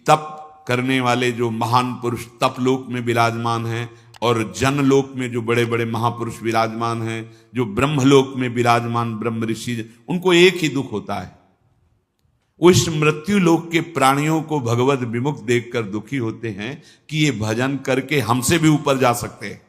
तप करने वाले जो महान पुरुष तपलोक में विराजमान हैं और जनलोक में जो बड़े बड़े महापुरुष विराजमान हैं, जो ब्रह्मलोक में विराजमान ब्रह्म ऋषि, उनको एक ही दुख होता है। वो इस मृत्यु लोक के प्राणियों को भगवत विमुख देखकर दुखी होते हैं कि ये भजन करके हमसे भी ऊपर जा सकते हैं।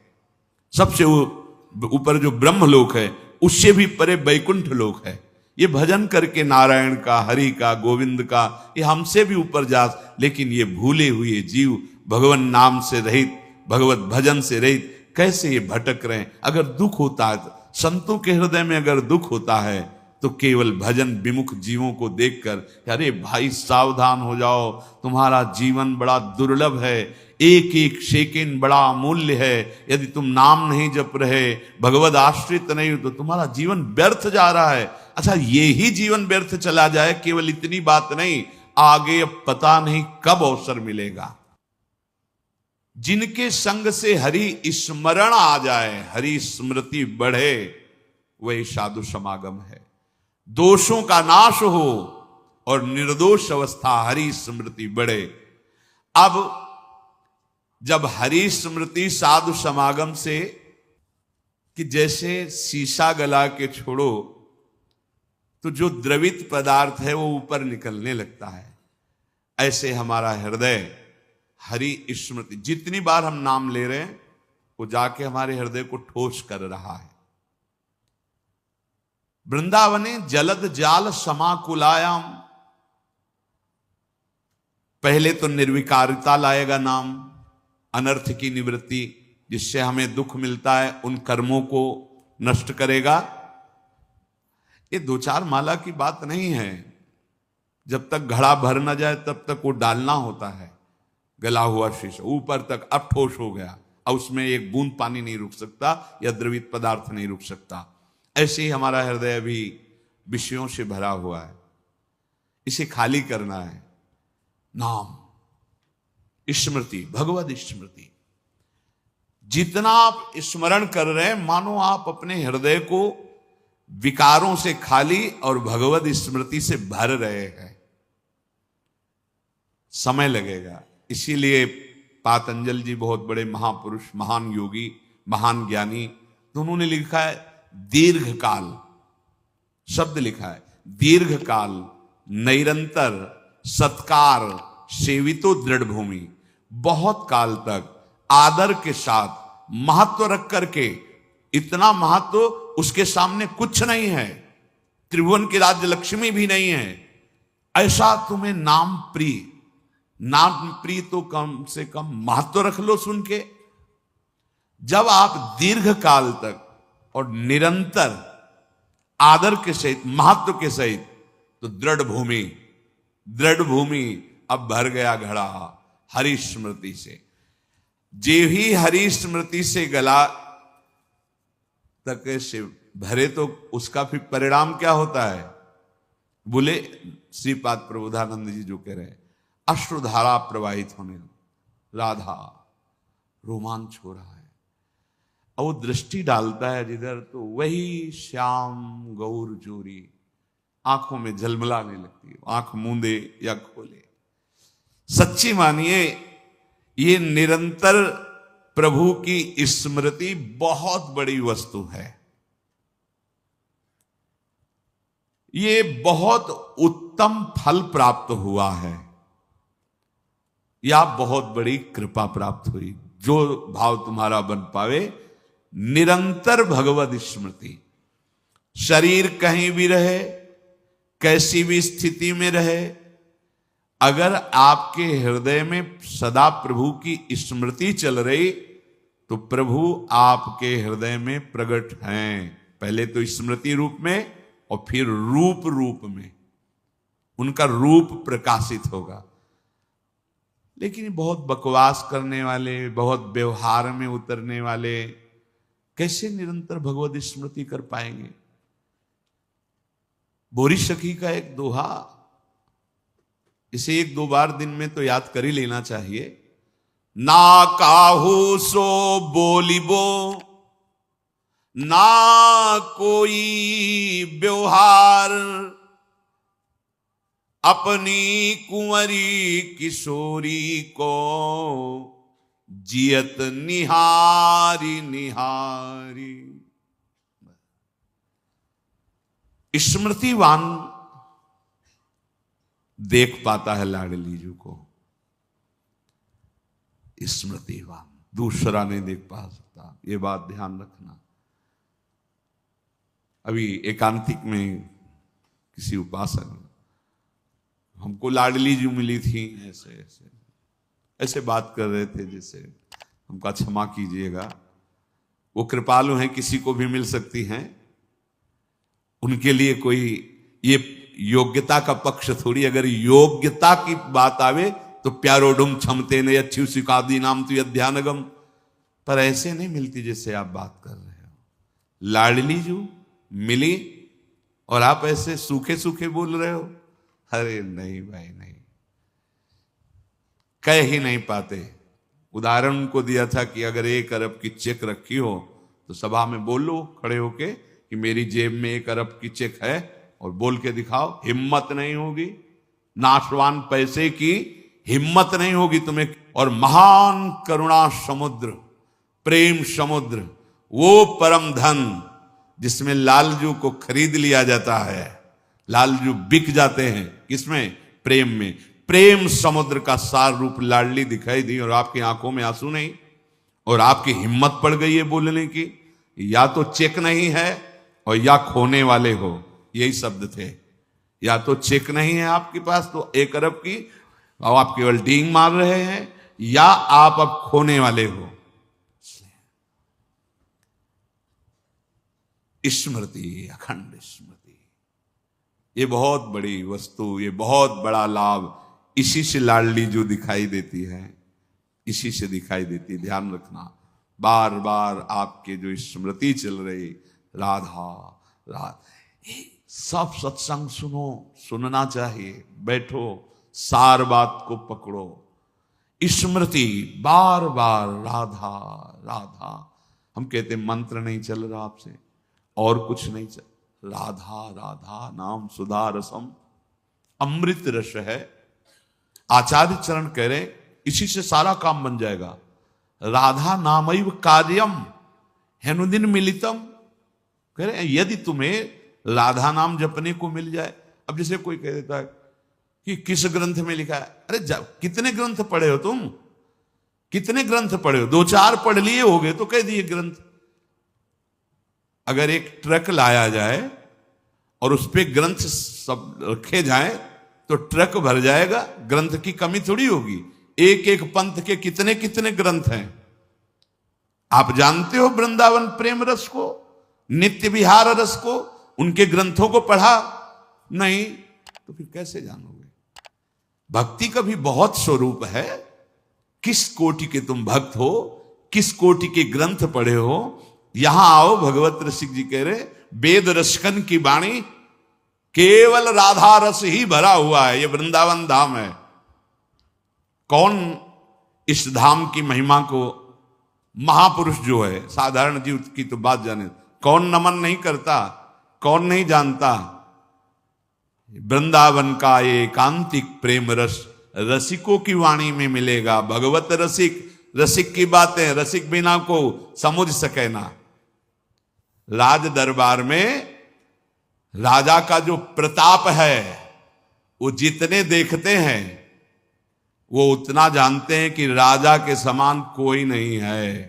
सबसे ऊपर जो ब्रह्मलोक है, उससे भी परे वैकुंठ लोक है। ये भजन करके नारायण का, हरि का, गोविंद का, ये हमसे भी ऊपर जा, लेकिन ये भूले हुए जीव भगवान नाम से रहित, भगवत भजन से रहित कैसे ये भटक रहे हैं। अगर दुख होता है, संतों के हृदय में अगर दुख होता है तो केवल भजन विमुख जीवों को देखकर, अरे भाई सावधान हो जाओ, तुम्हारा जीवन बड़ा दुर्लभ है, एक एक सेकंड बड़ा अमूल्य है। यदि तुम नाम नहीं जप रहे, भगवद आश्रित नहीं हो, तो तुम्हारा जीवन व्यर्थ जा रहा है। अच्छा, ये ही जीवन व्यर्थ चला जाए, केवल इतनी बात नहीं, आगे अब पता नहीं कब अवसर मिलेगा। जिनके संग से हरि स्मरण आ जाए, हरि स्मृति बढ़े, वही साधु समागम है। दोषों का नाश हो और निर्दोष अवस्था हरि स्मृति बढ़े। अब जब हरि स्मृति साधु समागम से, कि जैसे शीशा गला के छोड़ो तो जो द्रवित पदार्थ है वो ऊपर निकलने लगता है, ऐसे हमारा हृदय हरि स्मृति, जितनी बार हम नाम ले रहे हैं वो जाके हमारे हृदय को ठोस कर रहा है। वृंदावने जलद जाल समाकुलायाम, पहले तो निर्विकारिता लाएगा नाम, अनर्थ की निवृत्ति, जिससे हमें दुख मिलता है उन कर्मों को नष्ट करेगा। ये दो चार माला की बात नहीं है, जब तक घड़ा भर न जाए तब तक वो डालना होता है। गला हुआ शीशा ऊपर तक अब ठोस हो गया, अब उसमें एक बूंद पानी नहीं रुक सकता या द्रवित पदार्थ नहीं रुक सकता। ऐसे ही हमारा हृदय अभी विषयों से भरा हुआ है, इसे खाली करना है। नाम, स्मृति, भगवत स्मृति, जितना आप स्मरण कर रहे हैं मानो आप अपने हृदय को विकारों से खाली और भगवत स्मृति से भर रहे हैं। समय लगेगा, इसीलिए पातंजल जी बहुत बड़े महापुरुष, महान योगी, महान ज्ञानी, तो उन्होंने लिखा है दीर्घ काल, शब्द लिखा है दीर्घ काल, निरंतर सत्कार सेवितो दृढ़ भूमि, बहुत काल तक आदर के साथ महत्व रख करके, इतना महत्व उसके सामने कुछ नहीं है, त्रिभुवन की राज्य लक्ष्मी भी नहीं है, ऐसा तुम्हें नाम प्रिय, नाम प्रिय तो कम से कम महत्व रख लो सुन के। जब आप दीर्घ काल तक और निरंतर आदर के सहित, महत्व के सहित, तो दृढ़ भूमि, दृढ़ भूमि अब भर गया घड़ा हरि स्मृति से। जे ही हरि स्मृति से गला तक से भरे तो उसका फिर परिणाम क्या होता है? बोले श्रीपाद प्रबोधानंद जी जो कह रहे हैं, अश्रुधारा प्रवाहित होने, राधा रोमांच हो रहा है। और वो दृष्टि डालता है जिधर, तो वही श्याम गौर जोरी आंखों में झलमलाने लगती है, आंख मूंदे या खोले। सच्ची मानिए, ये निरंतर प्रभु की स्मृति बहुत बड़ी वस्तु है। ये बहुत उत्तम फल प्राप्त हुआ है, या बहुत बड़ी कृपा प्राप्त हुई। जो भाव तुम्हारा बन पावे, निरंतर भगवत स्मृति, शरीर कहीं भी रहे, कैसी भी स्थिति में रहे, अगर आपके हृदय में सदा प्रभु की स्मृति चल रही तो प्रभु आपके हृदय में प्रकट हैं। पहले तो स्मृति रूप में और फिर रूप रूप में उनका रूप प्रकाशित होगा। लेकिन बहुत बकवास करने वाले, बहुत व्यवहार में उतरने वाले कैसे निरंतर भगवत स्मृति कर पाएंगे? बोरी सखी का एक दोहा, इसे एक दो बार दिन में तो याद कर ही लेना चाहिए। ना काहू सो बोलिबो, ना कोई व्यवहार, अपनी कुंवरी किशोरी को जियत निहारी निहारी। स्मृतिवान देख पाता है लाडली जी को, स्मृतिवान दूसरा नहीं देख पा सकता, ये बात ध्यान रखना। अभी एकांतिक में किसी उपासक हमको लाडली जी मिली थी, ऐसे ऐसे ऐसे बात कर रहे थे, जैसे हमका क्षमा कीजिएगा, वो कृपालु हैं, किसी को भी मिल सकती हैं, उनके लिए कोई ये योग्यता का पक्ष थोड़ी। अगर योग्यता की बात आवे तो प्यारोडुम क्षमते ने अच्छी सिकादी नाम तो ध्यानगम, पर ऐसे नहीं मिलती जैसे आप बात कर रहे हो। लाडली जी मिली और आप ऐसे सूखे सूखे बोल रहे हो। अरे नहीं भाई नहीं, कह ही नहीं पाते। उदाहरण को दिया था कि अगर 1 अरब की चेक रखी हो तो सभा में बोलो खड़े होके कि मेरी जेब में 1 अरब की चेक है, और बोल के दिखाओ। हिम्मत नहीं होगी, नाशवान पैसे की हिम्मत नहीं होगी तुम्हें। और महान करुणा समुद्र, प्रेम समुद्र, वो परम धन जिसमें लालजू को खरीद लिया जाता है, लालजू बिक जाते हैं किसमें? प्रेम में। प्रेम समुद्र का सार रूप लाडली दिखाई दी, और आपकी आंखों में आंसू नहीं, और आपकी हिम्मत पड़ गई है बोलने की। या तो चेक नहीं है और या खोने वाले हो, यही शब्द थे। या तो चेक नहीं है आपके पास तो 1 अरब की, और आप केवल डींग मार रहे हैं, या आप अब खोने वाले हो। स्मृति, अखंड स्मृति, ये बहुत बड़ी वस्तु, ये बहुत बड़ा लाभ, इसी से लाडली जो दिखाई देती है, इसी से दिखाई देती है। ध्यान रखना, बार बार आपके जो स्मृति चल रही, राधा राधा, सब सत्संग सुनो, सुनना चाहिए, बैठो, सार बात को पकड़ो। स्मृति बार बार राधा राधा। हम कहते मंत्र नहीं चल रहा आपसे, और कुछ नहीं चल, राधा राधा नाम सुधा रसम, अमृत रस है। आचार्य चरण कह रहे इसी से सारा काम बन जाएगा। राधा नामैव कार्यम हेनुदिन मिलितम, कह रहे यदि तुम्हें राधा नाम जपने को मिल जाए। अब जैसे कोई कह देता है कि किस ग्रंथ में लिखा है, अरे कितने ग्रंथ पढ़े हो तुम, कितने ग्रंथ पढ़े हो? 2-4 पढ़ लिए होगे तो कह दिए ग्रंथ। अगर एक ट्रक लाया जाए और उस पे ग्रंथ सब रखे जाएं तो ट्रक भर जाएगा, ग्रंथ की कमी थोड़ी होगी। एक एक पंथ के कितने कितने ग्रंथ हैं। आप जानते हो वृंदावन प्रेम रस को, नित्य विहार रस को, उनके ग्रंथों को पढ़ा नहीं तो फिर कैसे जानोगे? भक्ति का भी बहुत स्वरूप है। किस कोटि के तुम भक्त हो, किस कोटि के ग्रंथ पढ़े हो, यहां आओ। भगवत रसिक जी कह रहे वेद रसकन की वाणी, केवल राधा रस ही भरा हुआ है। ये वृंदावन धाम है। कौन इस धाम की महिमा को, महापुरुष जो है, साधारण जीव की तो बात जाने, कौन नमन नहीं करता, कौन नहीं जानता? वृंदावन का ये एकांतिक प्रेम रस रसिकों की वाणी में मिलेगा। भगवत रसिक, रसिक की बातें रसिक बिना को समझ सके ना। राज दरबार में राजा का जो प्रताप है, वो जितने देखते हैं वो उतना जानते हैं कि राजा के समान कोई नहीं है,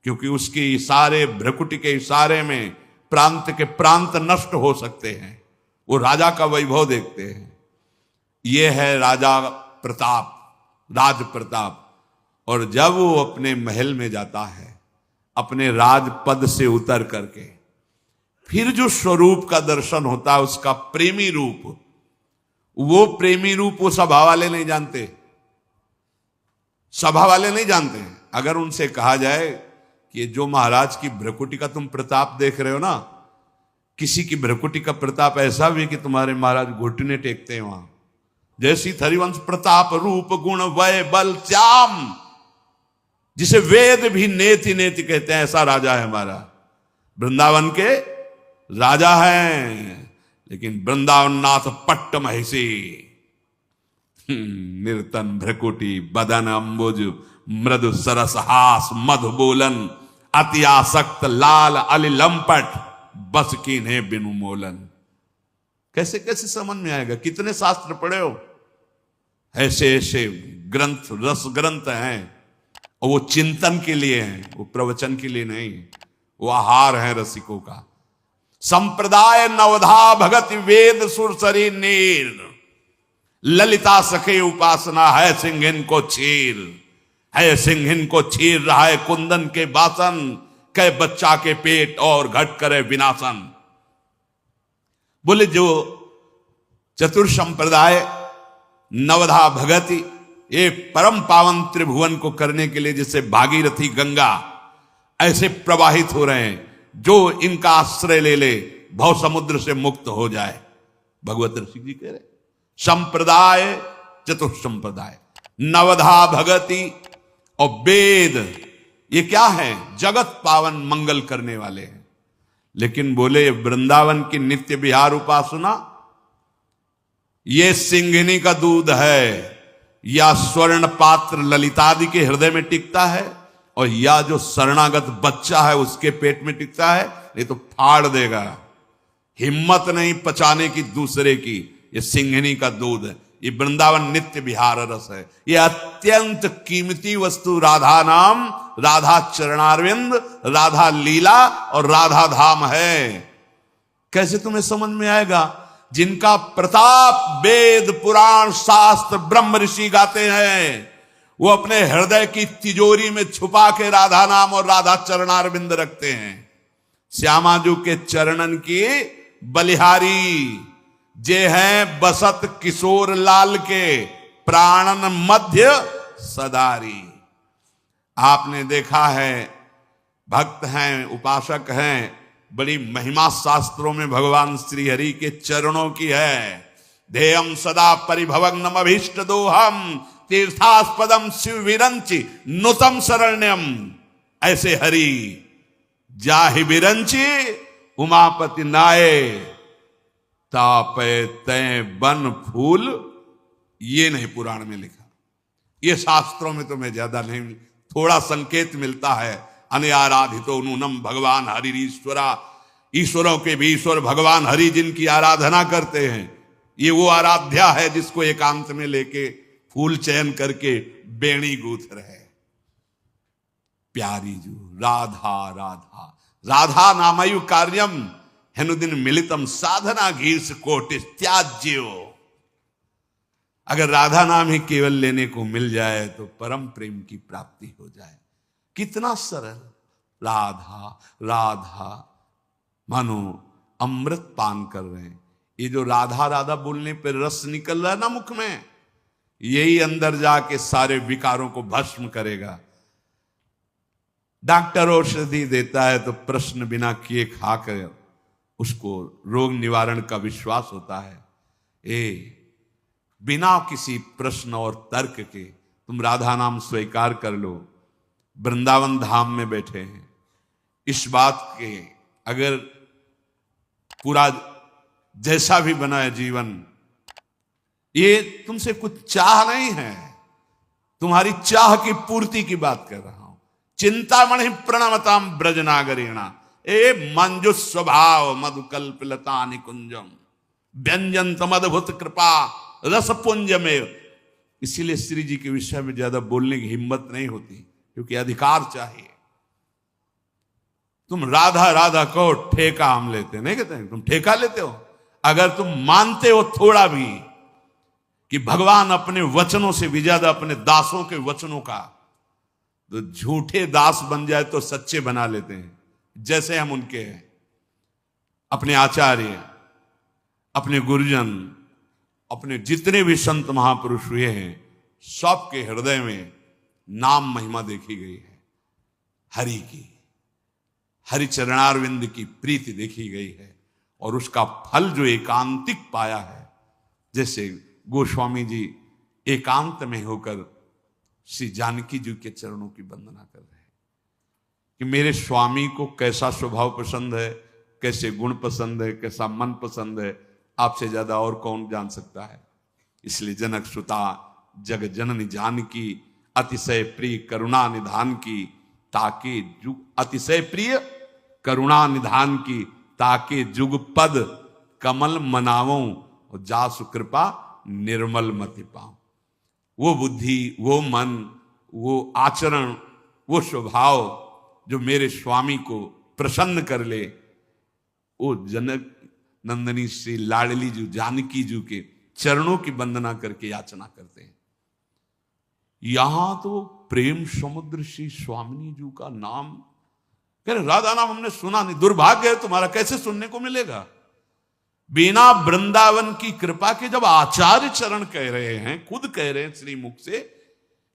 क्योंकि उसके इशारे, भ्रकुटी के इशारे में प्रांत के प्रांत नष्ट हो सकते हैं। वो राजा का वैभव देखते हैं। ये है राजा प्रताप, राज प्रताप। और जब वो अपने महल में जाता है, अपने राज पद से उतर करके, फिर जो स्वरूप का दर्शन होता है, उसका प्रेमी रूप, वो प्रेमी रूप वो सभा वाले नहीं जानते। सभा वाले नहीं जानते हैं। अगर उनसे कहा जाए कि जो महाराज की भ्रकुटी का तुम प्रताप देख रहे हो ना, किसी की भ्रकुटी का प्रताप ऐसा भी कि तुम्हारे महाराज घुटने टेकते हैं वहां, जैसी हरिवंश प्रताप रूप गुण वय बल श्याम, जिसे वेद भी नेति नेति कहते हैं, ऐसा राजा है हमारा। वृंदावन के राजा हैं, लेकिन वृंदावन नाथ पट्ट महिषी, निर्तन भ्रकुटी बदन अम्बुज मृदु सरस हास मधु बोलन अति आसक्त लाल अली लंपट बस कीन्हे बिनु मोलन। कैसे कैसे समझ में आएगा? कितने शास्त्र पढ़े हो? ऐसे ऐसे ग्रंथ, रस ग्रंथ हैं, और वो चिंतन के लिए हैं, वो प्रवचन के लिए नहीं। वो आहार है रसिकों का। संप्रदाय नवधा भगत वेद सुरसरी नीर ललिता सखे उपासना है सिंहिन को चीर, है सिंहिन को चीर रहा है कुंदन के बासन, कै बच्चा के पेट और घट करे विनाशन। बोले जो चतुर संप्रदाय नवधा भगति, ये परम पावन त्रिभुवन को करने के लिए जैसे भागीरथी गंगा ऐसे प्रवाहित हो रहे हैं, जो इनका आश्रय ले ले भव समुद्र से मुक्त हो जाए। भगवत ऋषि जी कह रहे संप्रदाय चतुर संप्रदाय नवधा भगति और वेद, ये क्या है? जगत पावन मंगल करने वाले हैं। लेकिन बोले वृंदावन की नित्य विहार उपासना ये सिंहिनी का दूध है, या स्वर्ण पात्र ललितादि के हृदय में टिकता है, और या जो शरणागत बच्चा है उसके पेट में टिकता है, ये तो फाड़ देगा। हिम्मत नहीं पचाने की दूसरे की। ये सिंहिनी का दूध है, ये वृंदावन नित्य विहार रस है। ये अत्यंत कीमती वस्तु राधा नाम, राधा चरणारविंद, राधा लीला और राधा धाम है। कैसे तुम्हें समझ में आएगा? जिनका प्रताप वेद पुराण शास्त्र ब्रह्म ऋषि गाते हैं, वो अपने हृदय की तिजोरी में छुपा के राधा नाम और राधा चरणारविंद रखते हैं। श्यामाजू के चरणन की बलिहारी जे हैं बसत किशोर लाल के प्राणन मध्य सदारी। आपने देखा है, भक्त हैं, उपासक हैं, बड़ी महिमा शास्त्रों में भगवान श्री हरि के चरणों की है। ध्येयम सदा परिभवग्नम अभीष्ट दोहम तीर्थास्पदम शिव विरंचि नुतम शरण्यम। ऐसे हरि जाहि विरंचि उमापति नाये तापे तय बन फूल। ये नहीं पुराण में लिखा, ये शास्त्रों में तो मैं ज्यादा नहीं, थोड़ा संकेत मिलता है। अनआराधितो नूनम भगवान हरि ईश्वरा, ईश्वरों के भी ईश्वर भगवान हरि जिनकी आराधना करते हैं, ये वो आराध्या है जिसको एकांत में लेके फूल चयन करके बेणी गूंथ रहे। प्यारी जू राधा राधा राधा नामयु कार्यम हेनुदिन मिलितम साधना घीर्ष कोटि त्याज्यो। अगर राधा नाम ही केवल लेने को मिल जाए तो परम प्रेम की प्राप्ति हो जाए। कितना सरल, राधा राधा मानो अमृत पान कर रहे हैं। ये जो राधा राधा बोलने पर रस निकल रहा है ना मुख में, यही अंदर जाके सारे विकारों को भस्म करेगा। डॉक्टर औषधि देता है तो प्रश्न बिना किए खाकर उसको रोग निवारण का विश्वास होता है। बिना किसी प्रश्न और तर्क के तुम राधा नाम स्वीकार कर लो। वृंदावन धाम में बैठे हैं, इस बात के अगर पूरा जैसा भी बना है जीवन, ये तुमसे कुछ चाह नहीं है, तुम्हारी चाह की पूर्ति की बात कर रहा हूं। चिंतामणि प्रणमताम ब्रजनागरीणा ए मंजु स्वभाव मधुकल्पलता निकुंजम व्यंजन तमद्भुत कृपा रसपुंज में। इसीलिए श्री जी के विषय में ज्यादा बोलने की हिम्मत नहीं होती, क्योंकि अधिकार चाहिए। तुम राधा राधा कहो, ठेका हम लेते नहीं कहते हैं, तुम ठेका लेते हो। अगर तुम मानते हो थोड़ा भी कि भगवान अपने वचनों से भी ज्यादा अपने दासों के वचनों का, तो झूठे दास बन जाए तो सच्चे बना लेते हैं। जैसे हम उनके हैं, अपने आचार्य, अपने गुरुजन, अपने जितने भी संत महापुरुष हुए हैं, सबके हृदय में नाम महिमा देखी गई है। हरि की, हरि चरणारविंद की प्रीति देखी गई है, और उसका फल जो एकांतिक पाया है। जैसे गोस्वामी जी एकांत में होकर श्री जानकी जी के चरणों की वंदना कर रहे हैं कि मेरे स्वामी को कैसा स्वभाव पसंद है, कैसे गुण पसंद है, कैसा मन पसंद है, आपसे ज्यादा और कौन जान सकता है। इसलिए जनक सुता जग जननी जानकी, अतिशय प्रिय करुणा निधान की, ताके जुग अतिशय प्रिय करुणा निधान की, ताके जुग पद कमल मनावों, और जासु कृपा निर्मल मति पाऊं। वो बुद्धि, वो मन, वो आचरण, वो स्वभाव जो मेरे स्वामी को प्रसन्न कर ले, वो जनक नंदनी श्री लाडली जी जानकी जी के चरणों की वंदना करके याचना करते हैं। यहां तो प्रेम समुद्र श्री स्वामिनी जी का नाम कह रहे, राधा नाम हमने सुना नहीं, दुर्भाग्य है तुम्हारा, कैसे सुनने को मिलेगा? बिना वृंदावन की कृपा के जब आचार्य चरण कह रहे हैं, खुद कह रहे हैं श्री मुख से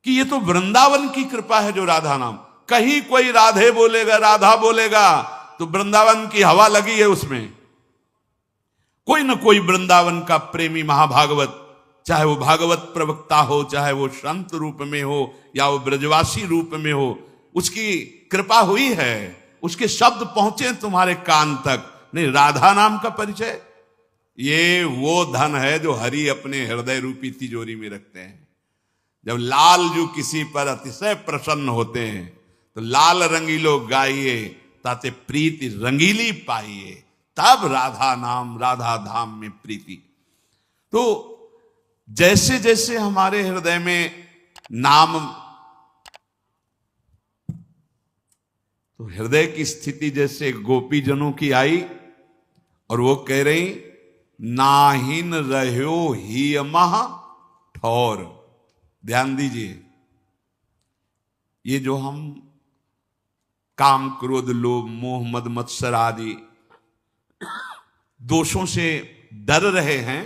कि ये तो वृंदावन की कृपा है जो राधा नाम, कहीं कोई राधे बोलेगा, राधा बोलेगा तो वृंदावन की हवा लगी है उसमें। कोई ना कोई वृंदावन का प्रेमी महाभागवत, चाहे वो भागवत प्रवक्ता हो, चाहे वो संत रूप में हो या वो ब्रजवासी रूप में हो, उसकी कृपा हुई है, उसके शब्द पहुंचे तुम्हारे कान तक। नहीं, राधा नाम का परिचय ये वो धन है जो हरि अपने हृदय रूपी तिजोरी में रखते हैं। जब लाल जो किसी पर अतिशय प्रसन्न होते हैं तो लाल रंगीलो गाइए, ताते प्रीति रंगीली पाइए, तब राधा नाम राधा धाम में प्रीति। तो जैसे जैसे हमारे हृदय में नाम, तो हृदय की स्थिति जैसे गोपीजनों की आई और वो कह रही, नाहिन रह्यो ही महा ठौर। ध्यान दीजिए, ये जो हम काम क्रोध लोभ मोह मद मत्सर आदि दोषों से डर रहे हैं,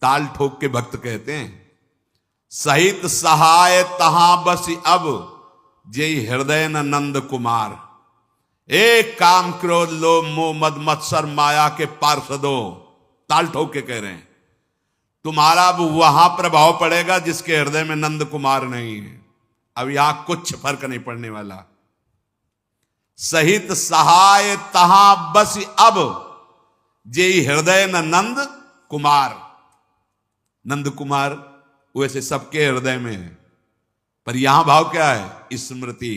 ताल ठोक के भक्त कहते हैं, सहित सहाय तहां बस अब जय हृदय न नंद कुमार। एक काम क्रोध लोभ मोह मद मत्सर माया के पार्षदों, ताल ठोक के कह रहे हैं, तुम्हारा अब वहां प्रभाव पड़ेगा जिसके हृदय में नंद कुमार नहीं है। अब यहां कुछ फर्क नहीं पड़ने वाला। सहित सहाय तहां बस अब जे हृदय न नंद कुमार। नंद कुमार वैसे सबके हृदय में है, पर यहां भाव क्या है? स्मृति।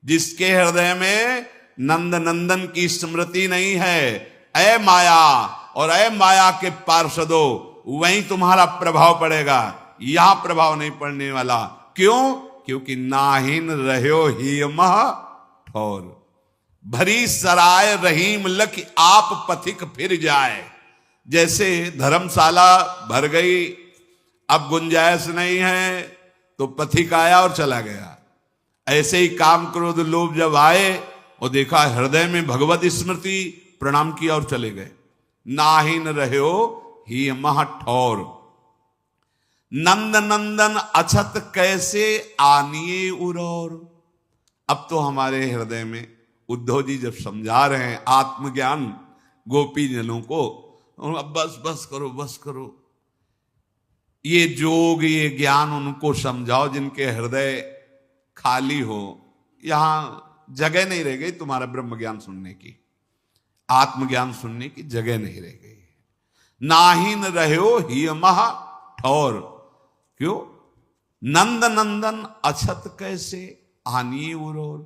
जिसके हृदय में नंद नंदन की स्मृति नहीं है, ऐ माया और ऐ माया के पार्षदों, वहीं तुम्हारा प्रभाव पड़ेगा, यहां प्रभाव नहीं पड़ने वाला। क्यों? क्योंकि नाहिन रह्यो ही मह ठौर। भरी सराय रहीम लख आप पथिक फिर जाए। जैसे धर्मशाला भर गई, अब गुंजाइश नहीं है तो पथिक आया और चला गया। ऐसे ही काम क्रोध लोभ जब आए और देखा हृदय में भगवत स्मृति, प्रणाम किया और चले गए। नाहिन रह्यो ही मह ठौर। नंद नंदन अछत कैसे आनिए उरौर। अब तो हमारे हृदय में उद्धव जी जब समझा रहे हैं आत्मज्ञान गोपी जनों को, अब बस बस करो, बस करो, ये जोग ये ज्ञान उनको समझाओ जिनके हृदय खाली हो। यहां जगह नहीं रह गई तुम्हारा ब्रह्म ज्ञान सुनने की, आत्मज्ञान सुनने की जगह नहीं रह गई। नाहिन रह्यो ही महा ठौर। क्यों? नंद नंदन अछत कैसे आनी उरोर।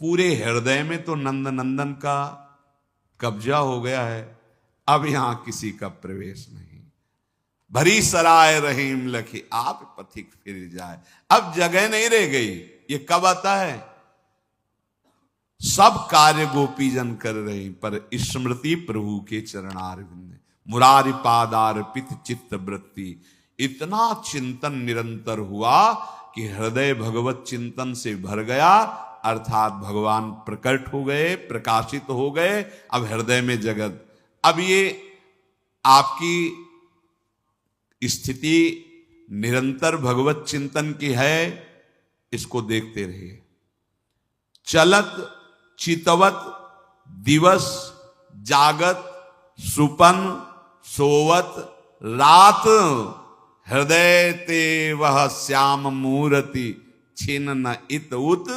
पूरे हृदय में तो नंद नंदन का कब्जा हो गया है, अब यहां किसी का प्रवेश नहीं। भरी सराय रहीम लखी आप पथिक फिर जाए। अब जगह नहीं रह गई। ये कब आता है? सब कार्य गोपीजन कर रहे, पर स्मृति प्रभु के चरणारविंद, मुरारी पादार्पित चित्त वृत्ति। इतना चिंतन निरंतर हुआ कि हृदय भगवत चिंतन से भर गया, अर्थात भगवान प्रकट हो गए, प्रकाशित हो गए। अब हृदय में जगत। अब ये आपकी स्थिति निरंतर भगवत चिंतन की है, इसको देखते रहिए। चलत चितवत दिवस जागत सुपन सोवत रात, हृदय ते वह श्याम मूर्ति छिन न इत उत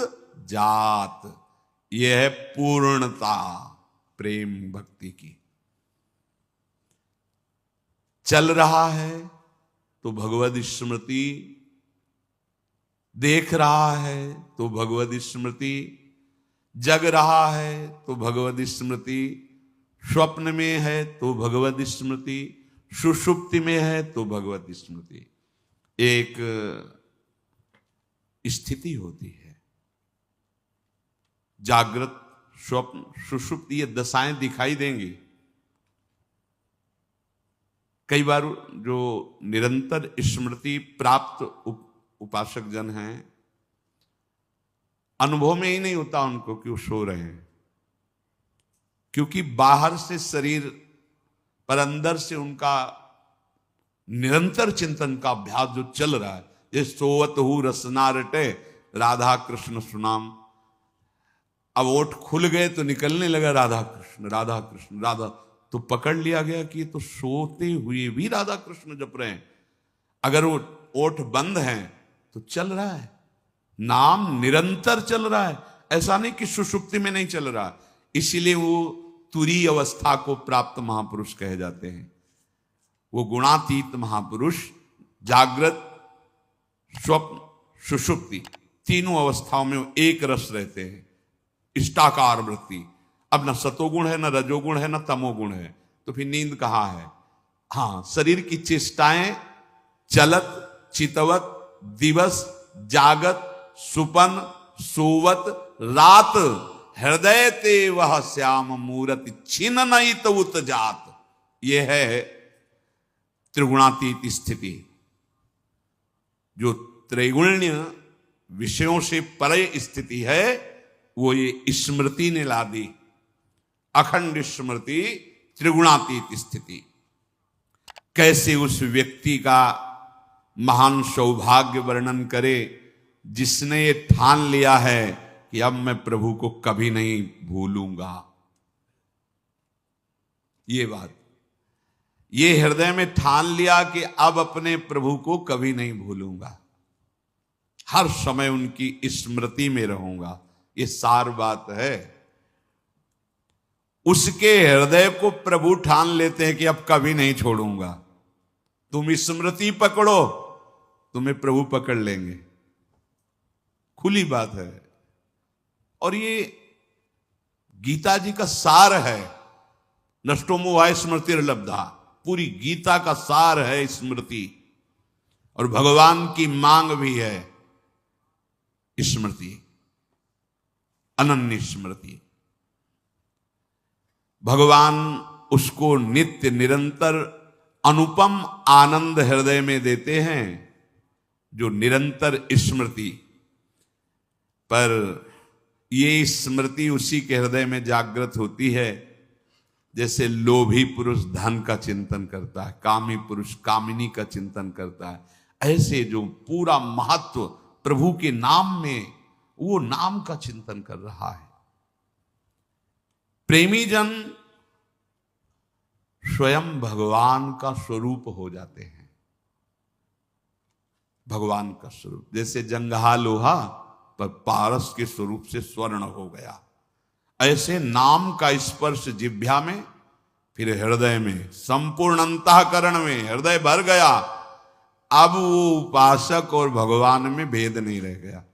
जात। यह है पूर्णता प्रेम भक्ति की। चल रहा है तो भगवद स्मृति, देख रहा है तो भगवद स्मृति, जग रहा है तो भगवद स्मृति, स्वप्न में है तो भगवद स्मृति, सुषुप्ति में है तो भगवद स्मृति। एक स्थिति होती है, जागृत, स्वप्न, सुषुप्ति, ये दशाएं दिखाई देंगी। कई बार जो निरंतर स्मृति प्राप्त उपासक जन हैं, अनुभव में ही नहीं होता उनको कि वो सो रहे हैं, क्योंकि बाहर से शरीर पर अंदर से उनका निरंतर चिंतन का अभ्यास जो चल रहा है। ये सोवत हु रसना रटे राधा कृष्ण सुनाम, अब ओठ खुल गए तो निकलने लगा राधा कृष्ण राधा कृष्ण राधा, तो पकड़ लिया गया कि ये तो सोते हुए भी राधा कृष्ण जप रहे हैं। अगर वो ओठ बंद हैं तो चल रहा है, नाम निरंतर चल रहा है, ऐसा नहीं कि सुषुप्ति में नहीं चल रहा। इसीलिए वो तुरीय अवस्था को प्राप्त महापुरुष कहे जाते हैं। वो गुणातीत महापुरुष जागृत, स्वप्न, सुषुप्ति तीनों अवस्थाओं में एक रस रहते हैं, इष्टाकार वृत्ति। अब न सतोगुण है, न रजोगुण है, न तमोगुण है, तो फिर नींद कहाँ है? हाँ, शरीर की चेष्टाएं चलत, चितवत, दिवस, जागत, सुपन, सोवत, रात, हृदय ते वह श्याम मूरति छिन नहीं तो उत जात। यह है त्रिगुणातीत स्थिति। जो त्रैगुण्य विषयों से परे स्थिति है, वो ये स्मृति ने ला दी, अखंड स्मृति, त्रिगुणातीत स्थिति। कैसे उस व्यक्ति का महान सौभाग्य वर्णन करे जिसने ये ठान लिया है कि अब मैं प्रभु को कभी नहीं भूलूंगा। ये बात, ये हृदय में ठान लिया कि अब अपने प्रभु को कभी नहीं भूलूंगा, हर समय उनकी स्मृति में रहूंगा। ये सार बात है। उसके हृदय को प्रभु ठान लेते हैं कि अब कभी नहीं छोड़ूंगा। तुम स्मृति पकड़ो, तुम्हें प्रभु पकड़ लेंगे, खुली बात है। और ये गीता जी का सार है, नष्टो मोहाय स्मृतिर्लब्धा, पूरी गीता का सार है स्मृति। और भगवान की मांग भी है स्मृति, अनन्य स्मृति। भगवान उसको नित्य निरंतर अनुपम आनंद हृदय में देते हैं, जो निरंतर स्मृति। पर ये स्मृति उसी के हृदय में जागृत होती है जैसे लोभी पुरुष धन का चिंतन करता है, कामी पुरुष कामिनी का चिंतन करता है। ऐसे जो पूरा महत्व प्रभु के नाम में, वो नाम का चिंतन कर रहा है। प्रेमी जन स्वयं भगवान का स्वरूप हो जाते हैं, भगवान का स्वरूप। जैसे जंगहा लोहा पर पारस के स्वरूप से स्वर्ण हो गया, ऐसे नाम का स्पर्श जिह्वा में, फिर हृदय में, संपूर्ण अंतःकरण में हृदय भर गया। अब वो उपासक और भगवान में भेद नहीं रह गया।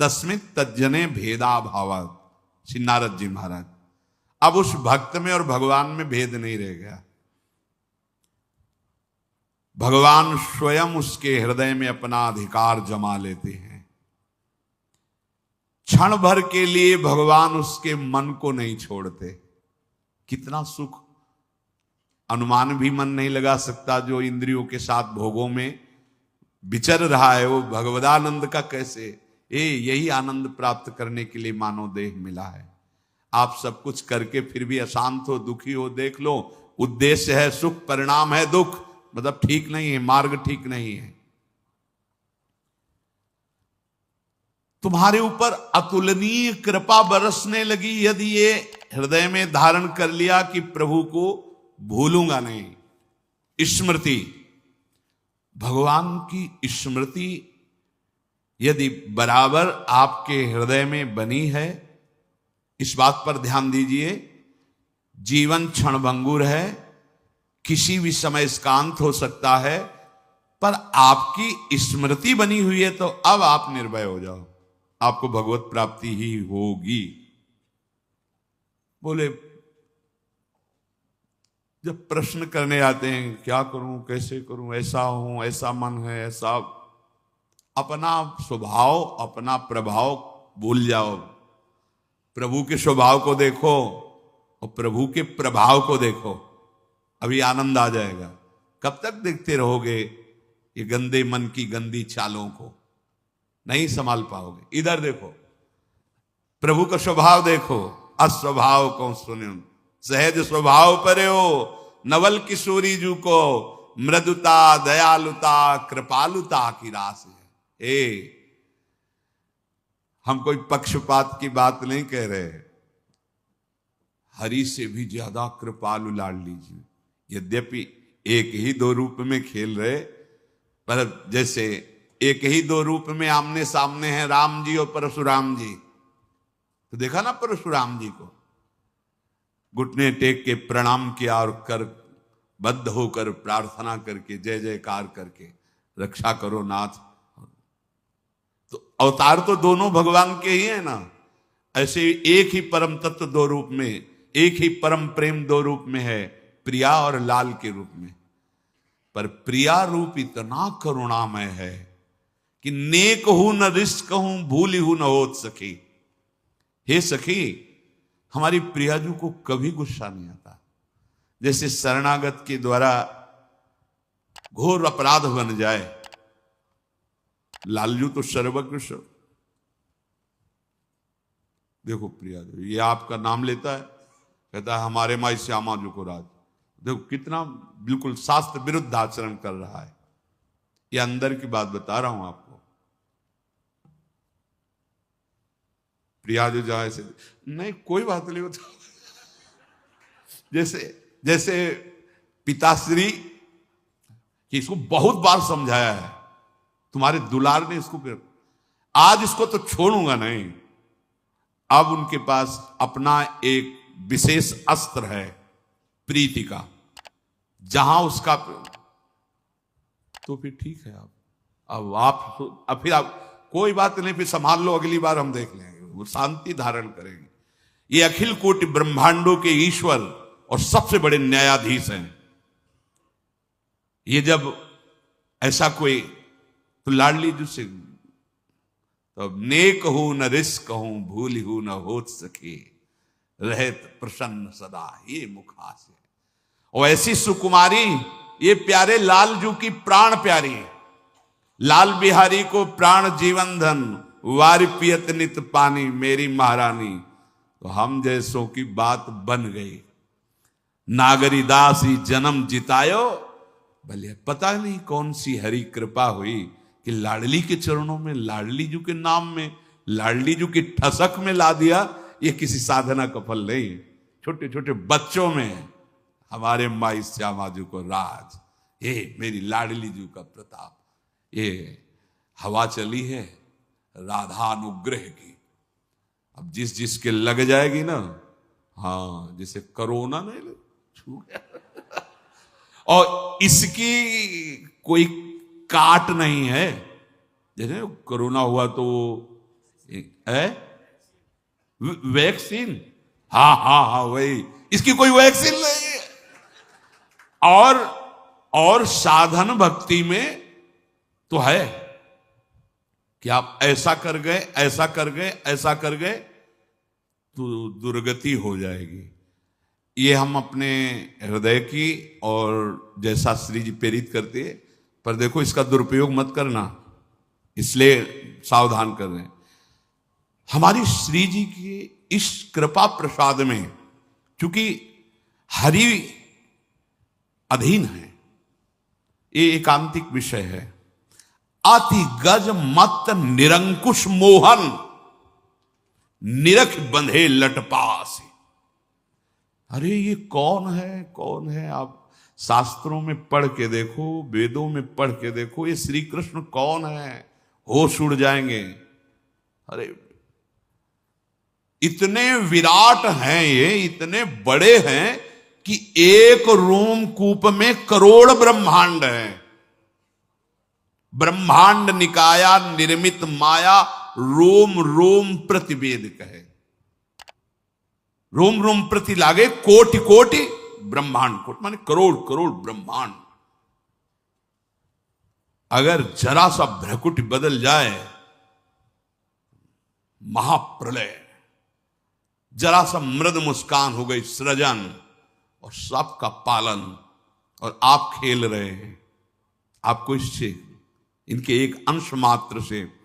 तस्मित तज्जने भेदा भावात्, श्री नारद जी महाराज। अब उस भक्त में और भगवान में भेद नहीं रह गया। भगवान स्वयं उसके हृदय में अपना अधिकार जमा लेते हैं। क्षण भर के लिए भगवान उसके मन को नहीं छोड़ते। कितना सुख, अनुमान भी मन नहीं लगा सकता। जो इंद्रियों के साथ भोगों में विचर रहा है, वो भगवदानंद का कैसे, यही आनंद प्राप्त करने के लिए मानव देह मिला है। आप सब कुछ करके फिर भी अशांत हो, दुखी हो, देख लो। उद्देश्य है सुख, परिणाम है दुख, मतलब ठीक नहीं है, मार्ग ठीक नहीं है। तुम्हारे ऊपर अतुलनीय कृपा बरसने लगी यदि ये हृदय में धारण कर लिया कि प्रभु को भूलूंगा नहीं। स्मृति, भगवान की स्मृति यदि बराबर आपके हृदय में बनी है, इस बात पर ध्यान दीजिए। जीवन क्षणभंगुर है, किसी भी समय इसका अंत हो सकता है, पर आपकी स्मृति बनी हुई है तो अब आप निर्भय हो जाओ, आपको भगवत प्राप्ति ही होगी। बोले जब प्रश्न करने आते हैं क्या करूं कैसे करूं, ऐसा हूं ऐसा मन है ऐसा, अपना स्वभाव अपना प्रभाव भूल जाओ, प्रभु के स्वभाव को देखो और प्रभु के प्रभाव को देखो, अभी आनंद आ जाएगा। कब तक देखते रहोगे ये गंदे मन की गंदी चालों को, नहीं संभाल पाओगे। इधर देखो, प्रभु का स्वभाव देखो, अस्वभाव को सुनो सहज स्वभाव परे हो, नवल किशोरी जू को मृदुता दयालुता कृपालुता की रास है। हम कोई पक्षपात की बात नहीं कह रहे, हरि से भी ज्यादा कृपालु लाडली जी, यद्यपि एक ही दो रूप में खेल रहे, पर जैसे एक ही दो रूप में आमने सामने हैं राम जी और परशुराम जी, तो देखा ना परशुराम जी को घुटने टेक के प्रणाम किया और कर बद्ध होकर प्रार्थना करके जय जयकार करके रक्षा करो नाथ। तो अवतार तो दोनों भगवान के ही है ना, ऐसे एक ही परम तत्व दो रूप में, एक ही परम प्रेम दो रूप में है, प्रिया और लाल के रूप में। पर प्रिया रूप इतना करुणामय है कि नेक हूं न रिश्क हूं भूली हूं न होत सखी। हे सखी, हमारी प्रियाजू को कभी गुस्सा नहीं आता। जैसे शरणागत के द्वारा घोर अपराध बन जाए, लालजू तो सर्वकृष्ण, देखो प्रियाजू ये आपका नाम लेता है, कहता है हमारे माई श्यामा जू को राज, देखो कितना बिल्कुल शास्त्र विरुद्ध आचरण कर रहा है। ये अंदर की बात बता रहा हूं आपको। प्रिया जो जाए से नहीं कोई बात नहीं होता। जैसे पिताश्री कि इसको बहुत बार समझाया है, तुम्हारे दुलार ने इसको, आज इसको तो छोड़ूंगा नहीं। अब उनके पास अपना एक विशेष अस्त्र है प्रीति का, जहां उसका, तो फिर ठीक है। अब फिर आप कोई बात नहीं, फिर संभाल लो, अगली बार हम देख लेंगे, वो शांति धारण करेंगे। ये अखिल कोटि ब्रह्मांडों के ईश्वर और सबसे बड़े न्यायाधीश हैं। ये जब ऐसा कोई, तो लाडली जी से तो नेक हूं न रिश्क हूं भूली हूं न होत सके, रहत प्रसन्न सदा ये मुखासे। और ऐसी सुकुमारी, ये प्यारे लालजू की प्राण प्यारी, लाल बिहारी को प्राण जीवन धन, वारि पियत नित पानी मेरी महारानी। तो हम जैसों की बात बन गई। नागरी दासी जन्म जितायो, भले पता नहीं कौन सी हरी कृपा हुई कि लाडली के चरणों में, लाडली जू के नाम में, लाडली जू की ठसक में ला दिया। ये किसी साधना का फल नहीं, छोटे छोटे बच्चों में हमारे माई श्यामा जू को राज, ये मेरी लाडली जू का प्रताप। ये हवा चली है राधा अनुग्रह की, अब जिस जिसके लग जाएगी ना, हाँ जैसे कोरोना नहीं छू गया और इसकी कोई काट नहीं है। जैसे कोरोना हुआ तो है वैक्सीन, हाँ हाँ हाँ वही, इसकी कोई वैक्सीन नहीं है। और साधन भक्ति में तो है कि आप ऐसा कर गए ऐसा कर गए ऐसा कर गए तो दुर्गति हो जाएगी। ये हम अपने हृदय की और जैसा श्री जी प्रेरित करते हैं, पर देखो इसका दुरुपयोग मत करना, इसलिए सावधान कर रहे हैं। हमारी श्री जी की इस कृपा प्रसाद में चूंकि हरि अधीन है, ये एकांतिक विषय है। अति गज मत निरंकुश मोहन, निरख बंधे लटपास। अरे ये कौन है कौन है, आप शास्त्रों में पढ़ के देखो, वेदों में पढ़ के देखो, ये श्री कृष्ण कौन है, होश उड़ जाएंगे। अरे इतने विराट हैं, ये इतने बड़े हैं कि एक रोमकूप में करोड़ ब्रह्मांड है। ब्रह्मांड निकाया निर्मित माया, रोम रोम प्रतिवेद कहे। रोम रोम प्रति लागे कोटि कोटि ब्रह्मांड, कोटि माने करोड़ करोड़ ब्रह्मांड। अगर जरा सा भ्रकुटी बदल जाए, महाप्रलय, जरा सा मृद मुस्कान हो गई, सृजन और सबका पालन, और आप खेल रहे हैं। आपको इससे, इनके एक अंश मात्र से